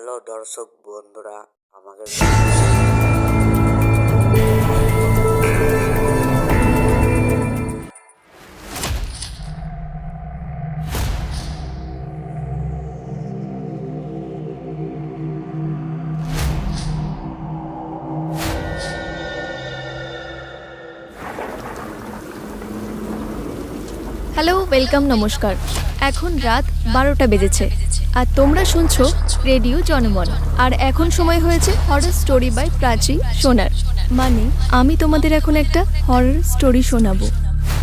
Hello দর্শক বন্ধুরা, আমাদের হ্যালো, ওয়েলকাম, নমস্কার। এখন রাত 12টা বেজেছে আর তোমরা শুনছো রেডিও জনমন। আর এখন সময় হয়েছে হরর স্টোরি বাই প্রাচী শোনার। মানে আমি তোমাদের এখন একটা হরর স্টোরি শোনাবো।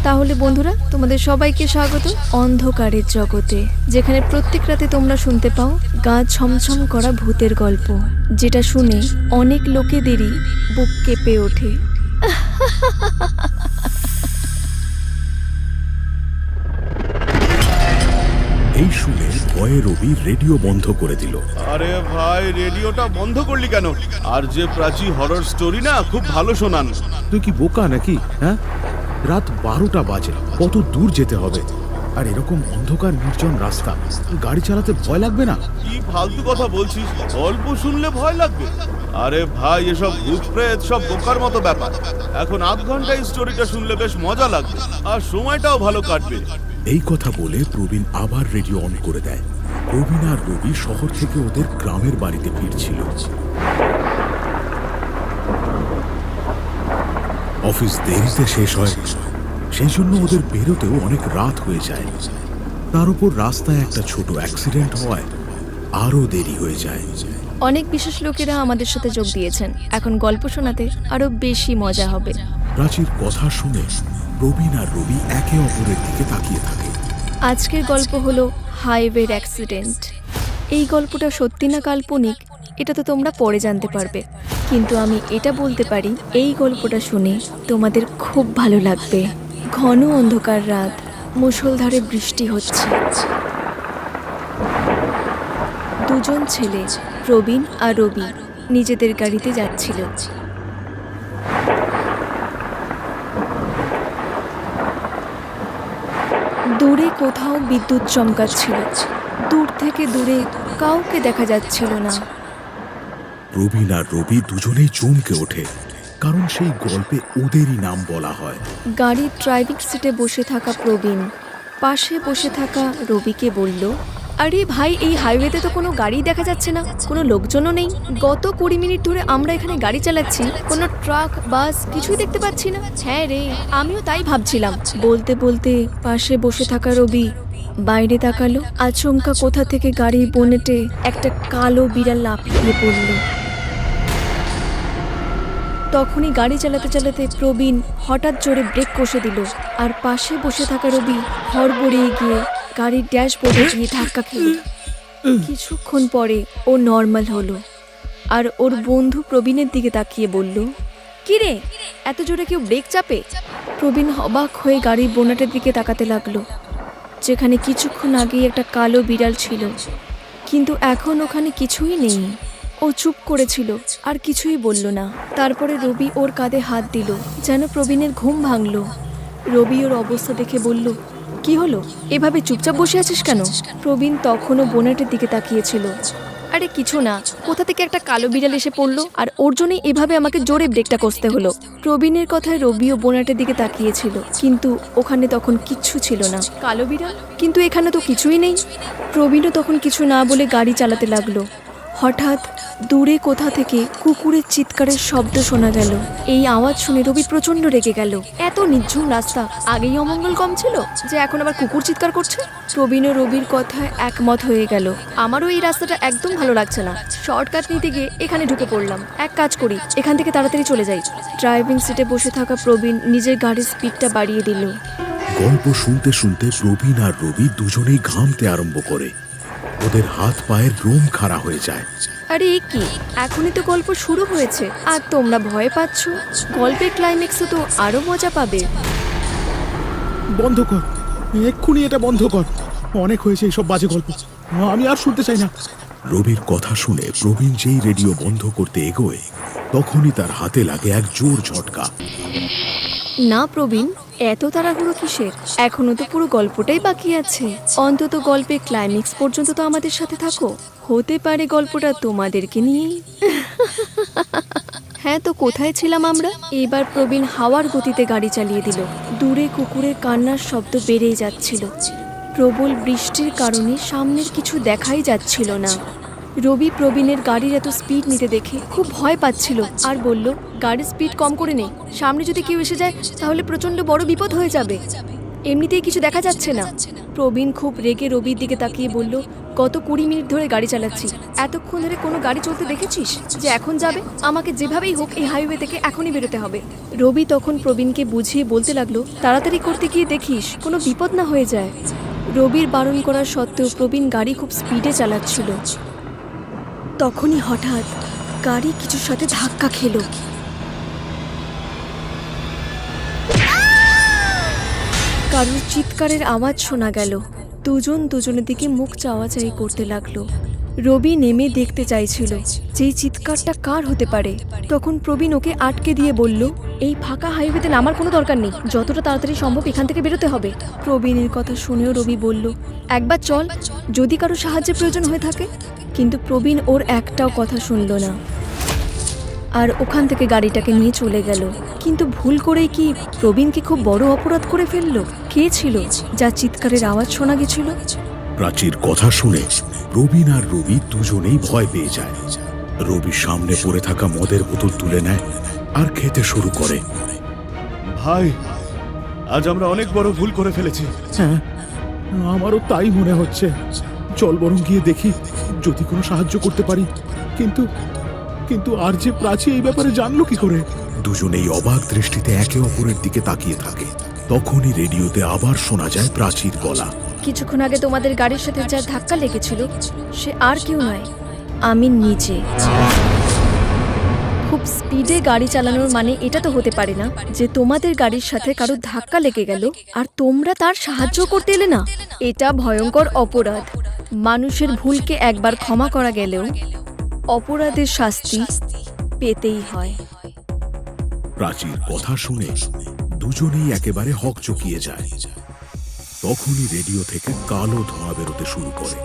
তাহলে বন্ধুরা, তোমাদের সবাইকে স্বাগত অন্ধকারের জগতে, যেখানে প্রত্যেক রাতে তোমরা শুনতে পাও গা ছমছম করা ভূতের গল্প, যেটা শুনে অনেক লোকেদেরই বুক কেঁপে ওঠে। এই শুনে ভয়ে রবি রেডিও বন্ধ করে দিল। আরে ভাই, রেডিওটা বন্ধ করলি কেন? আর যে প্রাচী হরর স্টোরি না খুব ভালো শোনান। তুই কি বোকা নাকি? হ্যাঁ, রাত 12টা বাজে, কত দূর যেতে হবে? আর এরকম অন্ধকার নির্জন রাস্তা, গাড়ি চালাতে ভয় লাগবে না? কি ফালতু কথা বলছিস? গল্প শুনলে ভয় লাগবে? আরে ভাই, এসব ভূত প্রেত সব বোকার মতো ব্যাপার। এখন আধ ঘন্টায় স্টোরিটা শুনলে বেশ মজা লাগবে আর সময়টাও ভালো কাটবে। এই কথা বলে প্রবীণ আবার রেডিও অন করে দেয়। প্রবীণ আর রবি শহর থেকে ওদের গ্রামের বাড়িতে ফিরছিল। অফিস দেরিতে শেষ হয়, সেই জন্য ওদের বেরোতেও অনেক রাত হয়ে যায়। তার উপর রাস্তায় একটা ছোট অ্যাক্সিডেন্ট হওয়ায় আরো দেরি হয়ে যায়। অনেক বিশেষ লোকেরা আমাদের সাথে যোগ দিয়েছেন। এখন গল্প শোনাতে আরো বেশি মজা হবে। প্রাচীর কথা শুনে প্রবীণ আর রবি একে অপরের দিকে তাকিয়ে থাকে। আজকের গল্প হলো হাইওয়ের অ্যাক্সিডেন্ট। এই গল্পটা সত্যি না কাল্পনিক এটা তো তোমরা পরে জানতে পারবে, কিন্তু আমি এটা বলতে পারি এই গল্পটা শুনে তোমাদের খুব ভালো লাগবে। ঘন অন্ধকার রাত, মুষলধারে বৃষ্টি হচ্ছে। দুজন ছেলে, প্রবীণ আর রবি, নিজেদের গাড়িতে যাচ্ছিল। দূরে কোথাও বিদ্যুৎ চমকাচ্ছিল। দূর থেকে দূরে কাউকে দেখা যাচ্ছিল না। প্রবীণ আর রবি দুজনেই চমকে ওঠে, কারণ সেই গল্পে ওদেরই নাম বলা হয়। গাড়ির ড্রাইভিং সিটে বসে থাকা প্রবীণ পাশে বসে থাকা রবিকে বলল, আরে ভাই, এই হাইওয়েতে তো কোনো গাড়ি দেখা যাচ্ছে না, কোনো লোকজনও নেই। গত 20 মিনিট ধরে আমরা এখানে গাড়ি চালাচ্ছি, কোনো ট্রাক বাস কিছুই দেখতে পাচ্ছি না। হ্যাঁ রে, আমিও তাই ভাবছিলাম। বলতে বলতে পাশে বসে থাকা রবি বাইরে তাকালো। আচমকা কোথা থেকে গাড়ির বোনেটে একটা কালো বিড়াল লাফিয়ে পড়ল। তখনই গাড়ি চালাতে চালাতে প্রবীণ হঠাৎ জোরে ব্রেক কষে দিল, আর পাশে বসে থাকা রবি হড়বড়িয়ে গিয়ে গাড়ির ড্যাশবোর্ডে গিয়ে ধাক্কা খেল। কিছুক্ষণ পরে ও নর্মাল হলো, আর ওর বন্ধু প্রবীণের দিকে তাকিয়ে বলল, কি রে, এত জোরে কেউ ব্রেক চাপে? প্রবীণ অবাক হয়ে গাড়ির বোনেটের দিকে তাকাতে লাগলো, যেখানে কিছুক্ষণ আগেই একটা কালো বিড়াল ছিল, কিন্তু এখন ওখানে কিছুই নেই। ও চুপ করেছিল আর কিছুই বলল না। তারপরে রবি ওর কাঁধে হাত দিল, যেন প্রবীণের ঘুম ভাঙল। রবি ওর অবস্থা দেখে বলল, কি হলো, এভাবে চুপচাপ বসে আছিস কেন? প্রবীণ তখনও বোনেটের দিকে তাকিয়েছিল। আরে কিছু না, কোথা থেকে একটা কালো বিড়াল এসে পড়লো আর ওর জন্যই এভাবে আমাকে জোরে ব্রেকটা কষতে হলো। প্রবীণের কথায় রবিও বোনেটের দিকে তাকিয়েছিল, কিন্তু ওখানে তখন কিচ্ছু ছিল না। কালো বিড়াল? কিন্তু এখানে তো কিছুই নেই। প্রবীণও তখন কিছু না বলে গাড়ি চালাতে লাগলো। হঠাৎ দূরে কোথা থেকে কুকুরের চিৎকারের শব্দ শোনা গেল। এই আওয়াজ শুনে রবি প্রচন্ড রেগে গেল। এত নির্ঝুম রাস্তা, আগেই অমঙ্গল কম ছিল যে এখন আবার কুকুর চিৎকার করছে? প্রবীণ ও রবির কথায় একমত হয়ে গেল, আমারও এই রাস্তাটা একদম ভালো লাগছে না। শর্টকাট নিতে গিয়ে এখানে ঢুকে পড়লাম। এক কাজ করি, এখান থেকে তাড়াতাড়ি চলে যাই। ড্রাইভিং সিটে বসে থাকা প্রবীণ নিজের গাড়ির স্পিডটা বাড়িয়ে দিল। গল্প শুনতে শুনতে প্রবীণ আর রবি দুজনেই ঘামতে আরম্ভ করে। ওদের হাত পায়ের রোম খাড়া হয়ে যায়। আরে কি, এখনই তো গল্প শুরু হয়েছে আর তোমরা ভয় পাচ্ছ? গল্পের ক্লাইম্যাক্সে তো আরো মজা পাবে। বন্ধ কর, এক্ষুনি এটা বন্ধ কর। অনেক হয়েছে এইসব বাজে গল্প, আমি আর শুনতে চাই না। রবির কথা শুনে প্রবীণ যেই রেডিও বন্ধ করতে এগোয়, তখনই তার হাতে লাগে এক জোর ঝটকা। না প্রবীণ, এত তাড়াহুড়ো কিসের? এখনো তো পুরো গল্পটাই বাকি আছে। অন্তত গল্পের ক্লাইম্যাক্স পর্যন্ত তো আমাদের সাথে থাকো। হতে পারে গল্পটা তোমাদেরকে নিয়েই। হ্যাঁ, তো কোথায় ছিলাম আমরা? এবার প্রবীণ হাওয়ার গতিতে গাড়ি চালিয়ে দিল। দূরে কুকুরের কান্নার শব্দ বেড়েই যাচ্ছিল। প্রবল বৃষ্টির কারণে সামনের কিছু দেখাই যাচ্ছিল না। রবি প্রবীণের গাড়ির এত স্পিড নিতে দেখে খুব ভয় পাচ্ছিল আর বলল, গাড়ির স্পিড কম করে নে, সামনে যদি কেউ এসে যায় তাহলে প্রচন্ড বড় বিপদ হয়ে যাবে। এমনিতেই কিছু দেখা যাচ্ছে না। প্রবীণ খুব রেগে রবির দিকে তাকিয়ে বলল, গত 20 মিনিট ধরে গাড়ি চালাচ্ছি, এতক্ষণ ধরে কোনো গাড়ি চলতে দেখেছিস যে এখন যাবে? আমাকে যেভাবেই হোক এই হাইওয়ে থেকে এখনই বেরোতে হবে। রবি তখন প্রবীণকে বুঝিয়ে বলতে লাগলো, তাড়াতাড়ি করতে গিয়ে দেখিস কোনো বিপদ না হয়ে যায়। রবির বারণ করার সত্ত্বেও প্রবীণ গাড়ি খুব স্পিডে চালাচ্ছিল। তখনই হঠাৎ গাড়ি কিছুর সাথে ধাক্কা খেলো। কারোর চিৎকারের আওয়াজ শোনা গেল। দুজন দুজনের দিকে মুখ চাওয়াচাই করতে লাগলো। রবি নেমে দেখতে চাইছিল যে চিৎকারটা কার হতে পারে। তখন প্রবীণ ওকে আটকে দিয়ে বলল, এই ফাঁকা হাইওয়েতে নামার কোনো দরকার নেই, যতটা তাড়াতাড়ি সম্ভব এখান থেকে বেরোতে হবে। প্রবীণের কথা শুনেও রবি বলল, একবার চল, যদি কারো সাহায্যের প্রয়োজন হয়ে থাকে। কিন্তু প্রবীণ ওর একটাও কথা শুনল না আর ওখান থেকে গাড়িটাকে নিয়ে চলে গেল। কিন্তু ভুল করেই কি প্রবীণকে খুব বড় অপরাধ করে ফেললো? কে ছিল যা চিৎকারের আওয়াজ শোনা গেছিল? প্রাচীর কথা শুনে প্রবীণ আর রবি দুজনেই ভয় পেয়ে যায়। রবি সামনে পড়ে থাকা মদের বোতল তুলে নেয় আর খেতে শুরু করে। ভাই, আজ আমরা অনেক বড় ভুল করে ফেলেছি। হ্যাঁ, আমারও তাই মনে হচ্ছে। চল বরং গিয়ে দেখি যদি কোনো সাহায্য করতে পারি। কিন্তু কিন্তু আর যে প্রাচী এই ব্যাপারে জানলো কি করে? দুজনেই অবাক দৃষ্টিতে একে অপরের দিকে তাকিয়ে থাকে। তখনই রেডিওতে আবার শোনা যায় প্রাচীর গলা। কিছুক্ষণ আগে তোমাদের গাড়ির সাথে যার ধাক্কা লেগেছিল সে আর কেউ নয়, আমি নিজে। খুব স্পিডে গাড়ি চালানোর মানে এটা তো হতে পারে না যে তোমাদের গাড়ির সাথে কারো ধাক্কা লেগে গেল আর তোমরা তার সাহায্য করতে এলে না। এটা ভয়ঙ্কর অপরাধ। মানুষের ভুলকে একবার ক্ষমা করা গেলেও অপরাধের শাস্তি পেতেই হয়। প্রাচীর কথা শুনে দুজনেই একেবারে হকচকিয়ে যায়। তখনই রেডিও থেকে কালো ধোঁয়া বেরোতে শুরু করে।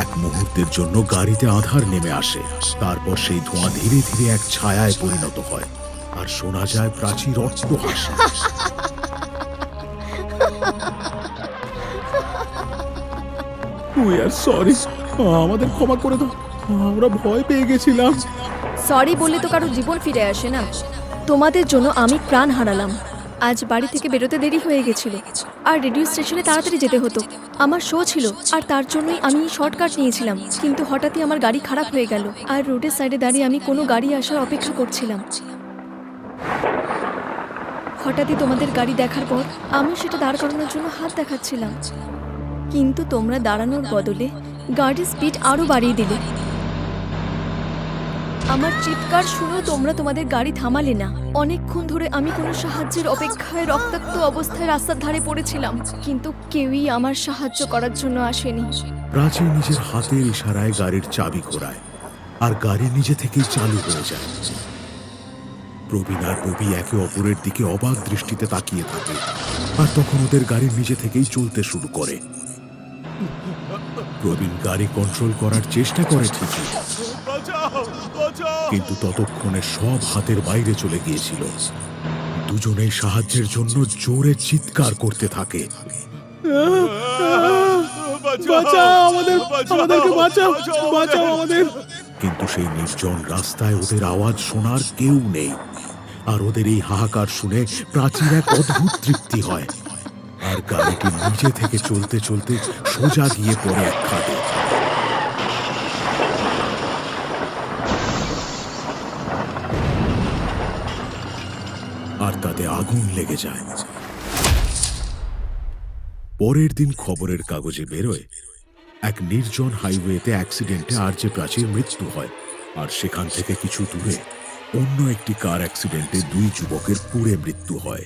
এক মুহূর্তের জন্য গাড়িতে আঁধার নেমে আসে। তারপর সেই ধোঁয়া ধীরে ধীরে এক ছায়ায় পরিণত হয় আর শোনা যায় প্রাচীর অট্ট হাসি। উই আর সরি, আমাদের ক্ষমা করে দাও, আমরা ভয় পেয়ে গেছিলাম। সরি বললে তো কারো জীবন ফিরে আসে না। তোমাদের জন্য আমি প্রাণ হারালাম। আজ বাড়ি থেকে বেরোতে দেরি হয়ে গেছিল আর রেডিও স্টেশনে তাড়াতাড়ি যেতে হতো। আমার শো ছিল আর তার জন্যই আমি শর্টকাট নিয়েছিলাম। কিন্তু হঠাৎই আমার গাড়ি খারাপ হয়ে গেল আর রোডের সাইডে দাঁড়িয়ে আমি কোনো গাড়ি আসার অপেক্ষা করছিলাম। হঠাৎই তোমাদের গাড়ি দেখার পর আমি সেটা দাঁড় করানোর জন্য হাত দেখাচ্ছিলাম, কিন্তু তোমরা দাঁড়ানোর বদলে গাড়ির স্পিড আরও বাড়িয়ে দিলে। আমার চিৎকার শুনেও তোমরা তোমাদের গাড়ি থামালে না। অনেকক্ষণ ধরে আমি কোনো সাহায্যের অপেক্ষায় রক্তাক্ত অবস্থায় রাস্তার ধারে পড়েছিলাম, কিন্তু কেউই আমার সাহায্য করার জন্য আসেনি। প্রাচীর নিজের হাতের ইশারায় গাড়ির চাবি ঘোরায় আর গাড়ি নিজে থেকেই চালু হয়ে যায়। প্রবীণ আর রবি একে অপরের দিকে অবাক দৃষ্টিতে তাকিয়ে থাকে আর তখন ওদের গাড়ি নিজে থেকেই চলতে শুরু করে। প্রবীণ গাড়ি কন্ট্রোল করার চেষ্টা করে ঠিকই, কিন্তু ততক্ষণে সব হাতের বাইরে চলে গিয়েছিল। দুজনেই সাহায্যের জন্য জোরে চিৎকার করতে থাকে। বাঁচাও আমাদের, আমাদেরকে বাঁচাও, বাঁচাও আমাদের। কিন্তু সেই নির্জন রাস্তায় ওদের আওয়াজ শোনার কেউ নেই আর ওদের এই হাহাকার শুনে প্রাচীর এক অদ্ভুত তৃপ্তি হয় আর গাড়িটি নিচে থেকে চলতে চলতে সোজা গিয়ে পড়ে এক খাদে। আর তাতে আগুন লেগে যায়। পরের দিন খবরের কাগজে বেরোয় এক নির্জন হাইওয়েতে অ্যাক্সিডেন্টে আরজে প্রাচীর মৃত্যু হয় আর সেখান থেকে কিছু দূরে অন্য একটি কার অ্যাক্সিডেন্টে 2 যুবকের পুড়ে মৃত্যু হয়।